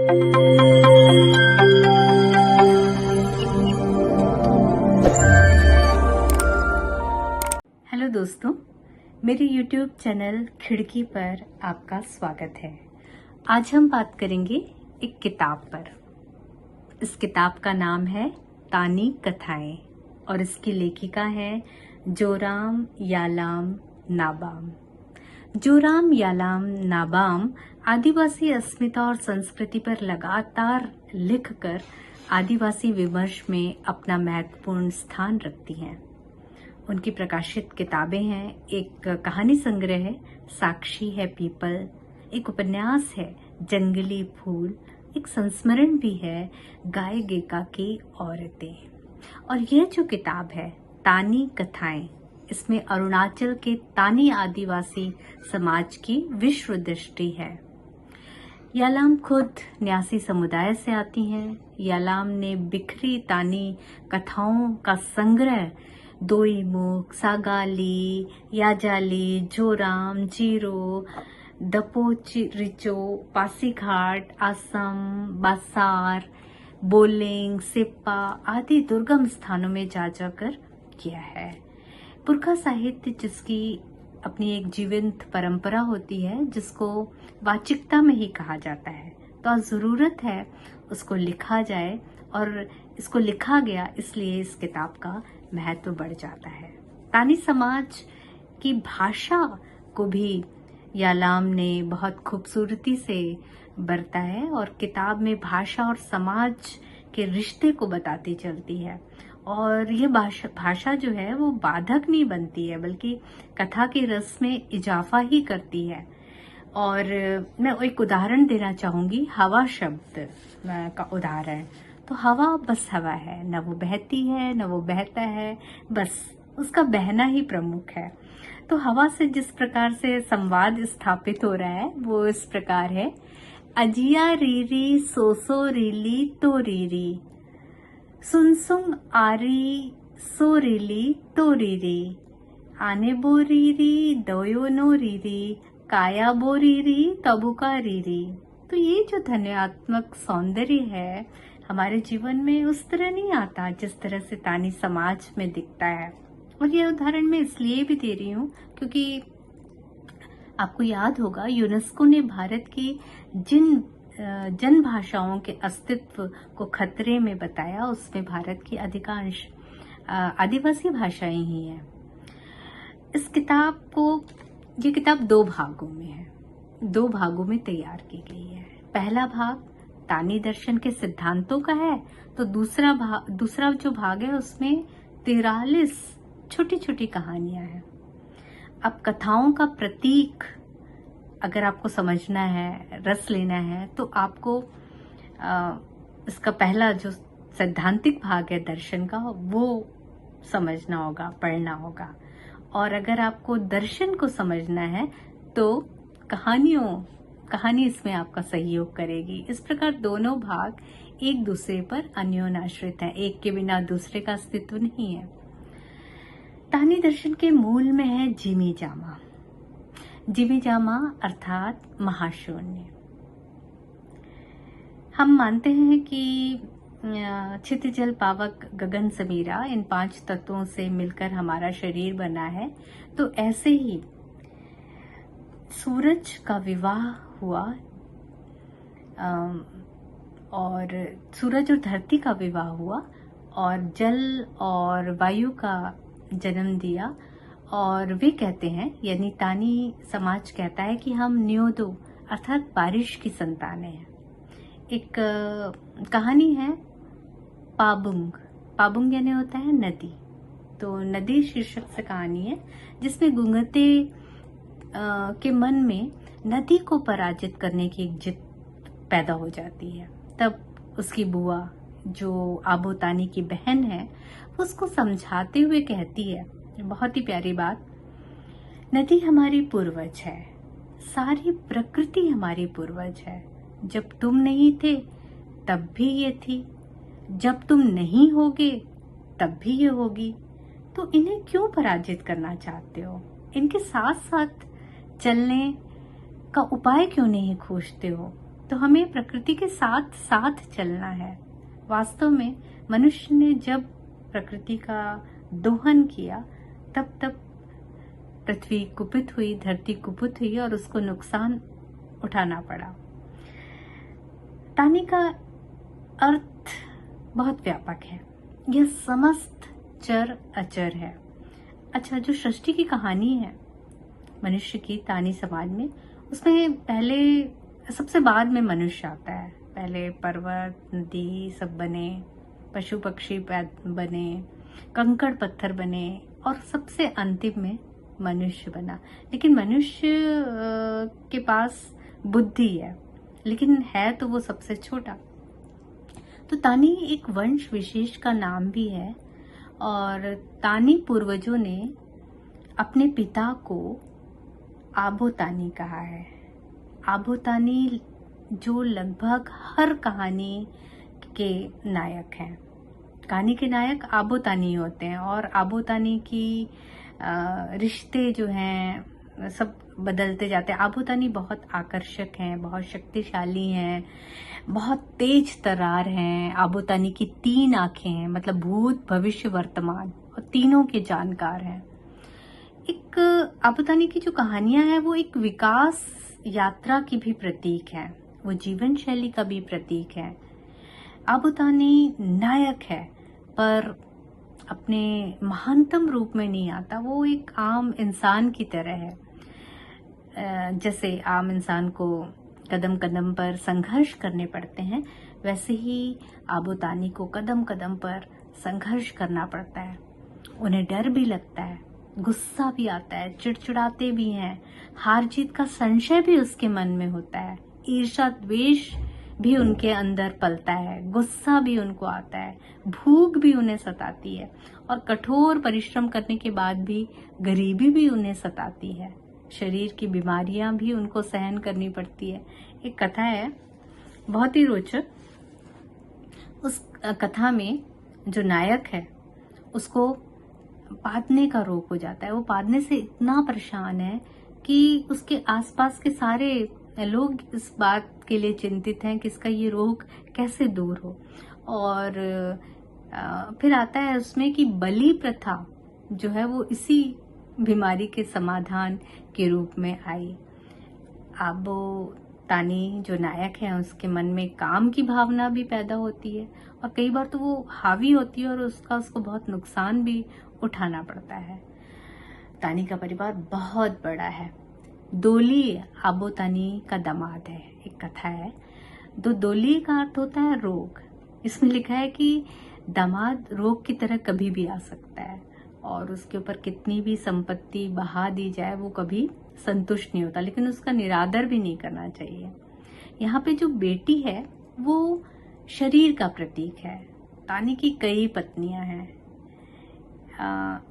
Hello दोस्तों, मेरे YouTube channel खिड़की पर आपका स्वागत है। आज हम बात करेंगे एक किताब पर। इस किताब का नाम है तानी कथाएं और इसकी लेखिका है जोराम यालाम नाबाम। जोराम यालाम नाबाम आदिवासी अस्मिता और संस्कृति पर लगातार लिखकर आदिवासी विमर्श में अपना महत्वपूर्ण स्थान रखती हैं। उनकी प्रकाशित किताबें हैं, एक कहानी संग्रह है साक्षी है पीपल, एक उपन्यास है जंगली फूल, एक संस्मरण भी है गाय गेका की औरतें। और यह जो किताब है तानी कथाएं, इसमें अरुणाचल के तानी आदिवासी समाज की विश्व दृष्टि है। यालाम खुद न्यासी समुदाय से आती हैं। यालाम ने बिखरी तानी कथाओं का संग्रह दोईमुख, सागाली, याजाली, जोराम, जीरो, दपोरिचो, पासीघाट, आसम, बासार, बोलिंग, सिप्पा आदि दुर्गम स्थानों में जा जाकर किया है। पुरखा साहित्य जिसकी अपनी एक जीवंत परंपरा होती है, जिसको वाचिकता में ही कहा जाता है, तो आज जरूरत है उसको लिखा जाए और इसको लिखा गया इसलिए इस किताब का महत्व बढ़ जाता है। तानी समाज की भाषा को भी यालाम ने बहुत खूबसूरती से बरता है और किताब में भाषा और समाज के रिश्ते को बताती चलती है। और ये भाषा जो है वो बाधक नहीं बनती है, बल्कि कथा के रस में इजाफा ही करती है। और मैं एक उदाहरण देना चाहूंगी, हवा शब्द का उदाहरण। तो हवा बस हवा है, न वो बहती है न वो बहता है, बस उसका बहना ही प्रमुख है। तो हवा से जिस प्रकार से संवाद स्थापित हो रहा है वो इस प्रकार है, अजिया रीरी सोसो रीली तो रीरी, सुनसुंग आरी सो रीली तो रीरी, आने बो रीरी दयो नो रीरी, काया बो रीरी तबुका रीरी। तो ये जो ध्वन्यात्मक सौंदर्य है हमारे जीवन में उस तरह नहीं आता जिस तरह से तानी समाज में दिखता है। और ये उदाहरण मैं इसलिए भी दे रही हूँ क्योंकि आपको याद होगा यूनेस्को ने भारत की जिन जन भाषाओं के अस्तित्व को खतरे में बताया, उसमें भारत की अधिकांश आदिवासी भाषाएं ही हैं। ये किताब 2 भागों में है, 2 भागों में तैयार की गई है। पहला भाग तानी दर्शन के सिद्धांतों का है, तो दूसरा जो भाग है उसमें 43 छोटी छोटी कहानियां हैं। अब कथाओं का प्रतीक अगर आपको समझना है, रस लेना है, तो आपको इसका पहला जो सैद्धांतिक भाग है दर्शन का वो समझना होगा, पढ़ना होगा। और अगर आपको दर्शन को समझना है तो कहानी इसमें आपका सहयोग करेगी। इस प्रकार दोनों भाग एक दूसरे पर अन्योन्याश्रित हैं, एक के बिना दूसरे का अस्तित्व नहीं है। तानी दर्शन के मूल में है जिमी जामा। जिमी जामा अर्थात महाशून्य। हम मानते हैं कि क्षितिजल पावक गगन समीरा इन 5 तत्वों से मिलकर हमारा शरीर बना है। तो ऐसे ही सूरज का विवाह हुआ और सूरज और धरती का विवाह हुआ और जल और वायु का जन्म दिया। और वे कहते हैं, यानी तानी समाज कहता है कि हम न्योदो अर्थात बारिश की संतानें हैं। एक कहानी है पाबुंग यानी होता है नदी। तो नदी शीर्षक से कहानी है जिसमें गुंगते के मन में नदी को पराजित करने की एक जिद पैदा हो जाती है। तब उसकी बुआ जो आबोतानी की बहन है उसको समझाते हुए कहती है, बहुत ही प्यारी बात, नदी हमारी पूर्वज है, सारी प्रकृति हमारी पूर्वज है। जब तुम नहीं थे तब भी ये थी, जब तुम नहीं होगे तब भी ये होगी। तो इन्हें क्यों पराजित करना चाहते हो? इनके साथ साथ चलने का उपाय क्यों नहीं खोजते हो? तो हमें प्रकृति के साथ साथ चलना है। वास्तव में मनुष्य ने जब प्रकृति का दोहन किया तब तब पृथ्वी कुपित हुई, धरती कुपित हुई और उसको नुकसान उठाना पड़ा। तानी का अर्थ बहुत व्यापक है। यह समस्त चर अचर है। अच्छा, जो सृष्टि की कहानी है मनुष्य की तानी समाज में, उसमें पहले सबसे बाद में मनुष्य आता है। पहले पर्वत, नदी सब बने, पशु पक्षी बने, कंकड़ पत्थर बने और सबसे अंतिम में मनुष्य बना। लेकिन मनुष्य के पास बुद्धि है, लेकिन है तो वो सबसे छोटा। तो तानी एक वंश विशेष का नाम भी है और तानी पूर्वजों ने अपने पिता को आबोतानी कहा है। आबोतानी जो लगभग हर कहानी के नायक हैं। कहानी के नायक आबोतानी होते हैं और आबोतानी की रिश्ते जो हैं सब बदलते जाते हैं। आबोतानी बहुत आकर्षक हैं, बहुत शक्तिशाली हैं, बहुत तेज तरार हैं। आबोतानी की 3 आंखें हैं, मतलब भूत, भविष्य, वर्तमान, और तीनों के जानकार हैं। एक आबोतानी की जो कहानियां हैं वो एक विकास यात्रा की भी प्रतीक है, वो जीवन शैली का भी प्रतीक है। आबोतानी नायक है पर अपने महानतम रूप में नहीं आता, वो एक आम इंसान की तरह है। जैसे आम इंसान को कदम कदम पर संघर्ष करने पड़ते हैं, वैसे ही आबोतानी को कदम कदम पर संघर्ष करना पड़ता है। उन्हें डर भी लगता है, गुस्सा भी आता है, चिड़चिड़ाते भी हैं, हार जीत का संशय भी उसके मन में होता है, ईर्ष्या द्वेष भी उनके अंदर पलता है, गुस्सा भी उनको आता है, भूख भी उन्हें सताती है और कठोर परिश्रम करने के बाद भी गरीबी भी उन्हें सताती है। शरीर की बीमारियां भी उनको सहन करनी पड़ती है। एक कथा है बहुत ही रोचक। उस कथा में जो नायक है उसको पादने का रोग हो जाता है। वो पादने से इतना परेशान है कि उसके आसपास के सारे लोग इस बात के लिए चिंतित हैं कि इसका ये रोग कैसे दूर हो। और फिर आता है उसमें कि बलि प्रथा जो है वो इसी बीमारी के समाधान के रूप में आई। आबोतानी जो नायक है उसके मन में काम की भावना भी पैदा होती है और कई बार तो वो हावी होती है और उसको बहुत नुकसान भी उठाना पड़ता है। तानी का परिवार बहुत बड़ा है। दोली आबोतानी का दामाद है। एक कथा है, दोली का अर्थ होता है रोग। इसमें लिखा है कि दामाद रोग की तरह कभी भी आ सकता है और उसके ऊपर कितनी भी संपत्ति बहा दी जाए वो कभी संतुष्ट नहीं होता, लेकिन उसका निरादर भी नहीं करना चाहिए। यहाँ पे जो बेटी है वो शरीर का प्रतीक है। तानी की कई पत्नियां हैं।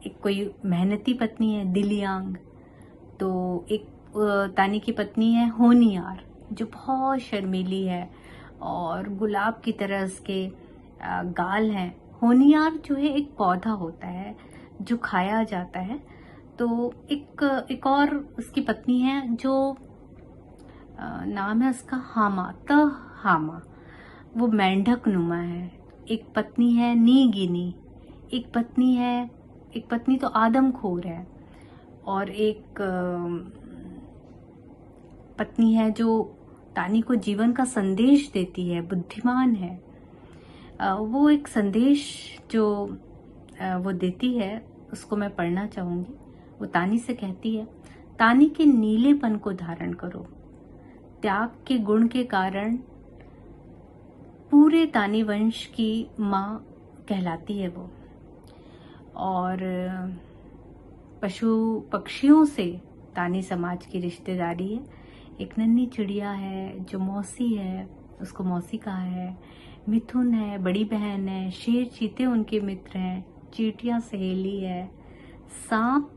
एक कोई मेहनती पत्नी है दिलियांग, तो एक तानी की पत्नी है होनियार जो बहुत शर्मीली है और गुलाब की तरह उसके गाल हैं। होनियार जो है एक पौधा होता है जो खाया जाता है। तो एक और उसकी पत्नी है जो नाम है उसका हामा, वो मेंढक नुमा है। एक पत्नी है नीगिनी, एक पत्नी तो आदमखोर है और एक पत्नी है जो तानी को जीवन का संदेश देती है, बुद्धिमान है। वो एक संदेश जो वो देती है उसको मैं पढ़ना चाहूंगी। वो तानी से कहती है, तानी के नीलेपन को धारण करो। त्याग के गुण के कारण पूरे तानी वंश की माँ कहलाती है वो। और पशु पक्षियों से तानी समाज की रिश्तेदारी है। एक नन्ही चिड़िया है जो मौसी है, उसको मौसी कहा है। मिथुन है, बड़ी बहन है। शेर चीते उनके मित्र हैं। चींटियां सहेली है। सांप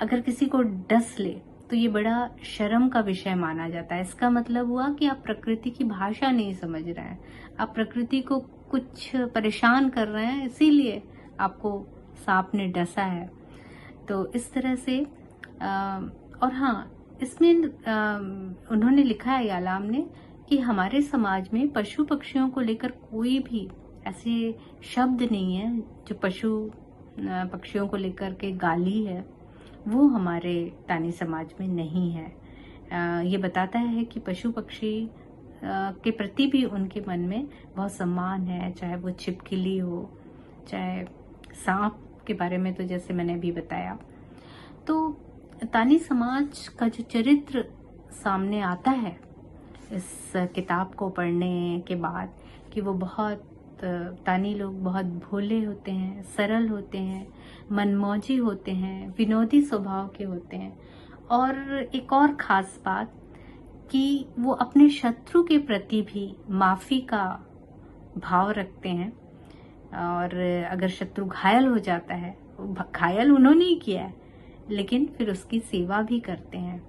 अगर किसी को डस ले तो ये बड़ा शर्म का विषय माना जाता है। इसका मतलब हुआ कि आप प्रकृति की भाषा नहीं समझ रहे हैं, आप प्रकृति को कुछ परेशान कर रहे हैं, इसीलिए आपको सांप ने डसा है। तो इस तरह से और हाँ, इसमें उन्होंने लिखा है यालाम ने कि हमारे समाज में पशु पक्षियों को लेकर कोई भी ऐसे शब्द नहीं है जो पशु पक्षियों को लेकर के गाली है, वो हमारे तानी समाज में नहीं है। ये बताता है कि पशु पक्षी के प्रति भी उनके मन में बहुत सम्मान है, चाहे वो छिपकली हो, चाहे सांप के बारे में तो जैसे मैंने अभी बताया। तो तानी समाज का जो चरित्र सामने आता है इस किताब को पढ़ने के बाद कि वो बहुत तानी लोग बहुत भोले होते हैं, सरल होते हैं, मनमौजी होते हैं, विनोदी स्वभाव के होते हैं। और एक और खास बात कि वो अपने शत्रु के प्रति भी माफी का भाव रखते हैं, और अगर शत्रु घायल हो जाता है, घायल उन्होंने ही किया है, लेकिन फिर उसकी सेवा भी करते हैं।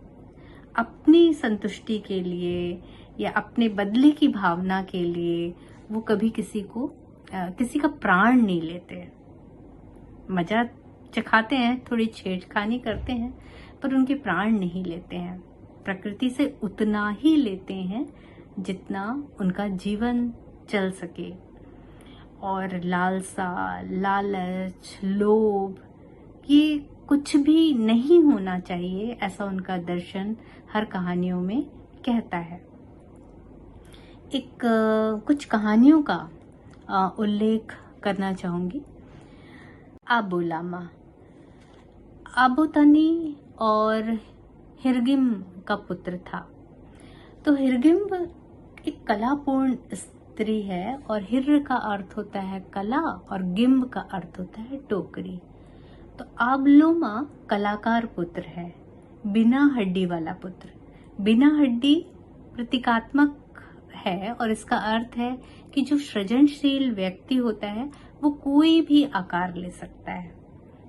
अपनी संतुष्टि के लिए या अपने बदले की भावना के लिए वो कभी किसी का प्राण नहीं लेते। मजा चखाते हैं, थोड़ी छेड़खानी करते हैं, पर उनके प्राण नहीं लेते हैं। प्रकृति से उतना ही लेते हैं जितना उनका जीवन चल सके। और लालसा, लालच, लोभ, ये कुछ भी नहीं होना चाहिए, ऐसा उनका दर्शन हर कहानियों में कहता है। कुछ कहानियों का उल्लेख करना चाहूंगी। आबोलामा, आबोतानी और हिरगिम का पुत्र था। तो हिरगिम एक कलापूर्ण स्त्री है, और हिर का अर्थ होता है कला और गिम्ब का अर्थ होता है टोकरी। तो आबलोमा कलाकार पुत्र है, बिना हड्डी वाला पुत्र। बिना हड्डी प्रतीकात्मक है, और इसका अर्थ है कि जो सृजनशील व्यक्ति होता है वो कोई भी आकार ले सकता है।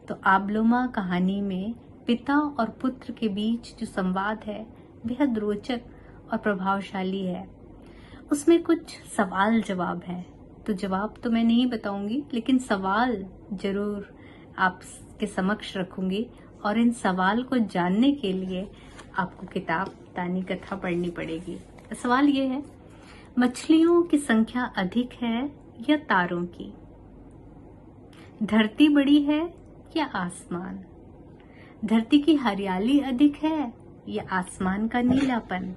तो आबलोमा कहानी में पिता और पुत्र के बीच जो संवाद है बेहद रोचक और प्रभावशाली है। उसमें कुछ सवाल जवाब हैं, तो जवाब तो मैं नहीं बताऊंगी, लेकिन सवाल जरूर आपके समक्ष रखूंगी। और इन सवाल को जानने के लिए आपको किताब तानी कथा पढ़नी पड़ेगी। सवाल ये है, मछलियों की संख्या अधिक है या तारों की? धरती बड़ी है या आसमान? धरती की हरियाली अधिक है या आसमान का नीलापन?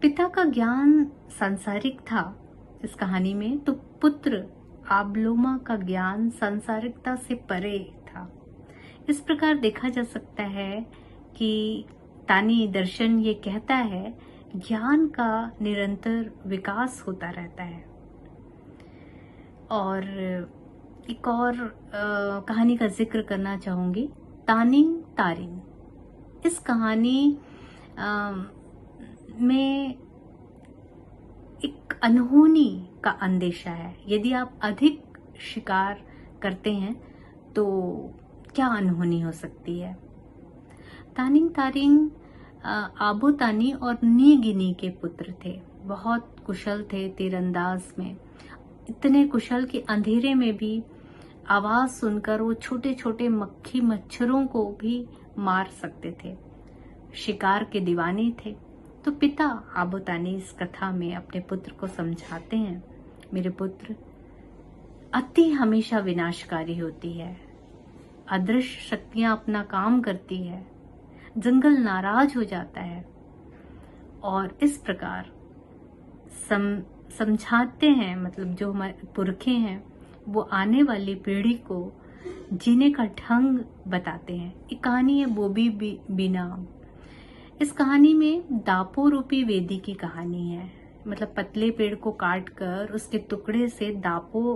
पिता का ज्ञान सांसारिक था इस कहानी में, तो पुत्र आबलोमा का ज्ञान सांसारिकता से परे था। इस प्रकार देखा जा सकता है कि तानी दर्शन ये कहता है, ज्ञान का निरंतर विकास होता रहता है। और एक और कहानी का जिक्र करना चाहूंगी, तानिंग तारिंग। इस कहानी में एक अनहोनी का अंदेशा है। यदि आप अधिक शिकार करते हैं तो क्या अनहोनी हो सकती है। तानिंग तारिंग आबोतानी और नीगिनी के पुत्र थे। बहुत कुशल थे तीरंदाज में, इतने कुशल कि अंधेरे में भी आवाज सुनकर वो छोटे छोटे मक्खी मच्छरों को भी मार सकते थे। शिकार के दीवाने थे। तो पिता आबोतानी इस कथा में अपने पुत्र को समझाते हैं, मेरे पुत्र, अति हमेशा विनाशकारी होती है। अदृश्य शक्तियां अपना काम करती है, जंगल नाराज हो जाता है। और इस प्रकार समझाते हैं, मतलब जो हमारे पुरखे हैं वो आने वाली पीढ़ी को जीने का ढंग बताते हैं। एक कहानी है बोबी बिना। इस कहानी में दापो रूपी वेदी की कहानी है। मतलब पतले पेड़ को काट कर उसके टुकड़े से दापो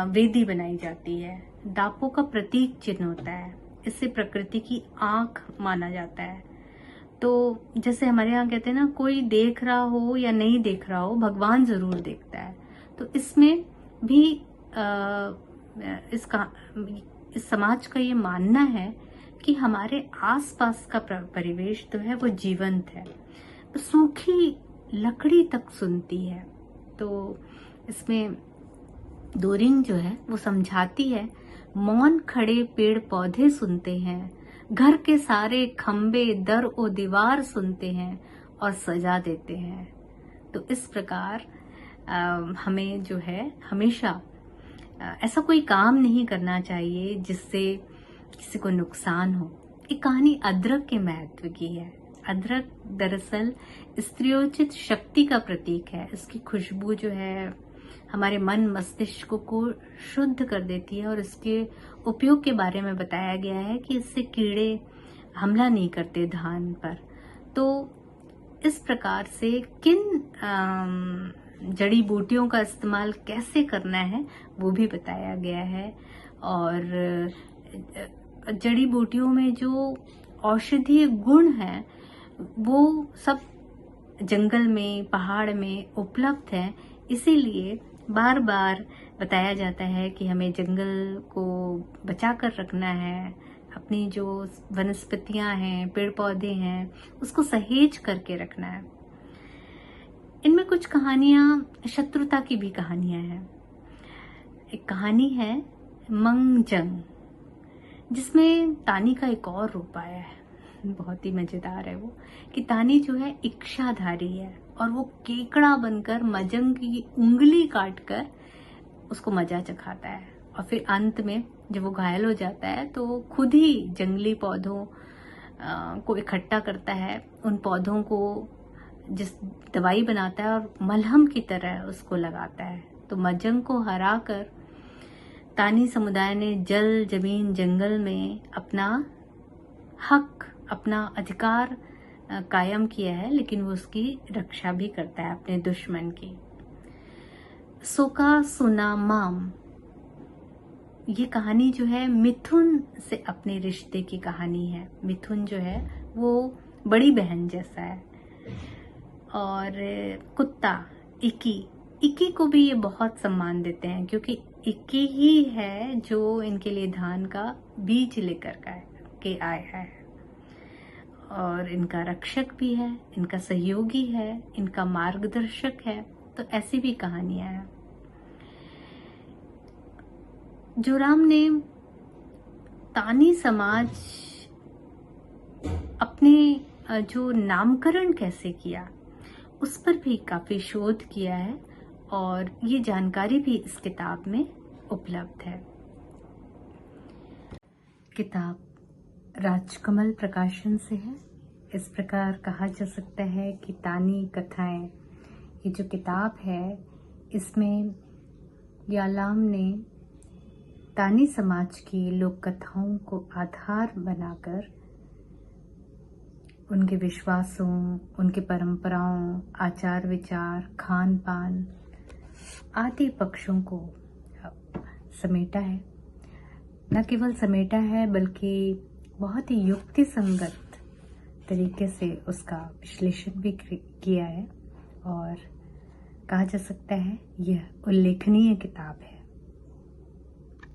वेदी बनाई जाती है। दापो का प्रतीक चिन्ह होता है, इससे प्रकृति की आंख माना जाता है। तो जैसे हमारे यहाँ कहते हैं ना, कोई देख रहा हो या नहीं देख रहा हो, भगवान जरूर देखता है। तो इसमें भी इस समाज का ये मानना है कि हमारे आसपास का परिवेश तो है वो जीवंत है, तो सूखी लकड़ी तक सुनती है। तो इसमें दोरिंग जो है वो समझाती है, मौन खड़े पेड़ पौधे सुनते हैं, घर के सारे खंबे दर ओ दीवार सुनते हैं और सजा देते हैं। तो इस प्रकार हमें जो है हमेशा ऐसा कोई काम नहीं करना चाहिए जिससे किसी को नुकसान हो। एक कहानी अदरक के महत्व की है। अदरक दरअसल स्त्रियोचित शक्ति का प्रतीक है। इसकी खुशबू जो है हमारे मन मस्तिष्क को शुद्ध कर देती है और इसके उपयोग के बारे में बताया गया है कि इससे कीड़े हमला नहीं करते धान पर। तो इस प्रकार से किन जड़ी बूटियों का इस्तेमाल कैसे करना है वो भी बताया गया है। और जड़ी बूटियों में जो औषधीय गुण हैं वो सब जंगल में पहाड़ में उपलब्ध है। इसीलिए बार बार बताया जाता है कि हमें जंगल को बचा कर रखना है। अपनी जो वनस्पतियां हैं, पेड़ पौधे हैं, उसको सहेज करके रखना है। इनमें कुछ कहानियां शत्रुता की भी कहानियां हैं। एक कहानी है मंगजंग, जिसमें तानी का एक और रूप आया है। बहुत ही मजेदार है वो कि तानी जो है इच्छाधारी है और वो केकड़ा बनकर मजंग की उंगली काटकर उसको मजा चखाता है। और फिर अंत में जब वो घायल हो जाता है तो वो खुद ही जंगली पौधों को इकट्ठा करता है, उन पौधों को जिस दवाई बनाता है और मलहम की तरह उसको लगाता है। तो मजंग को हराकर तानी समुदाय ने जल जमीन जंगल में अपना हक, अपना अधिकार कायम किया है, लेकिन वो उसकी रक्षा भी करता है अपने दुश्मन की। सोका सुना माम, ये कहानी जो है मिथुन से अपने रिश्ते की कहानी है। मिथुन जो है वो बड़ी बहन जैसा है। और कुत्ता इकी को भी ये बहुत सम्मान देते हैं, क्योंकि इकी ही है जो इनके लिए धान का बीज लेकर के आया है और इनका रक्षक भी है, इनका सहयोगी है, इनका मार्गदर्शक है। तो ऐसी भी कहानियां हैं। जोराम ने तानी समाज अपने जो नामकरण कैसे किया उस पर भी काफी शोध किया है और ये जानकारी भी इस किताब में उपलब्ध है। किताब राजकमल प्रकाशन से है। इस प्रकार कहा जा सकता है कि तानी कथाएं, ये जो किताब है इसमें यालाम ने तानी समाज की लोक कथाओं को आधार बनाकर उनके विश्वासों, उनके परंपराओं, आचार विचार, खान पान आदि पक्षों को समेटा है। न केवल समेटा है बल्कि बहुत ही युक्ति संगत तरीके से उसका विश्लेषण भी किया है और कहा जा सकता है यह उल्लेखनीय किताब है।